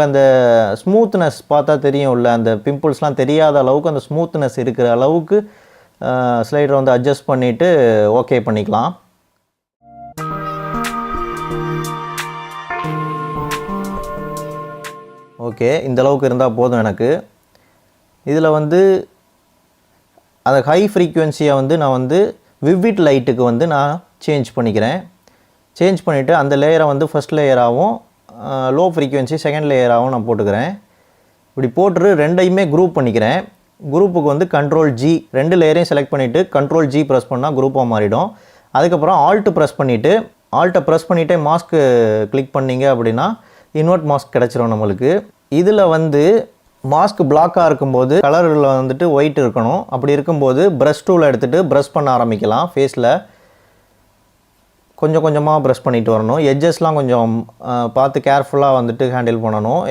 அந்த ஸ்மூத்னஸ் பார்த்தா தெரியும்ல, அந்த பிம்பிள்ஸ்லாம் தெரியாத அளவுக்கு அந்த ஸ்மூத்னஸ் இருக்கிற அளவுக்கு ஸ்லைடரை வந்து அட்ஜஸ்ட் பண்ணிவிட்டு ஓகே பண்ணிக்கலாம். ஓகே, இந்த அளவுக்கு இருந்தால் போதும் எனக்கு. இதில் வந்து அந்த ஹை ஃப்ரீக்குவென்சியை வந்து நான் வந்து விவிட் லைட்டுக்கு வந்து நான் சேஞ்ச் பண்ணிக்கிறேன். சேஞ்ச் பண்ணிவிட்டு அந்த லேயரை வந்து ஃபஸ்ட் லேயராகவும் லோ ஃப்ரீக்குவென்சி செகண்ட் லேயராகவும் நான் போட்டுக்கிறேன். இப்படி போட்டு ரெண்டையுமே குரூப் பண்ணிக்கிறேன். குரூப்புக்கு வந்து Ctrl G, 2 லேயரையும் செலக்ட் பண்ணிவிட்டு Ctrl G ப்ரெஸ் பண்ணால் குரூப்பாக மாறிடும். அதுக்கப்புறம் ஆல்ட்டு ப்ரெஸ் பண்ணிவிட்டு ப்ரெஸ் பண்ணிவிட்டே மாஸ்க்கு கிளிக் பண்ணிங்க அப்படின்னா இன்வெர்ட் மாஸ்க் கிடச்சிரும் நம்மளுக்கு. இதில் வந்து மாஸ்க் பிளாக்காக இருக்கும்போது கலரில் வந்துட்டு ஒயிட் இருக்கணும். அப்படி இருக்கும்போது ப்ரஷ் டூலை எடுத்துகிட்டு ப்ரஷ் பண்ண ஆரம்பிக்கலாம். ஃபேஸில் கொஞ்சம் கொஞ்சமாக ப்ரஷ் பண்ணிட்டு வரணும். எட்ஜஸ்லாம் கொஞ்சம் பார்த்து கேர்ஃபுல்லாக வந்துட்டு ஹேண்டில் பண்ணணும்.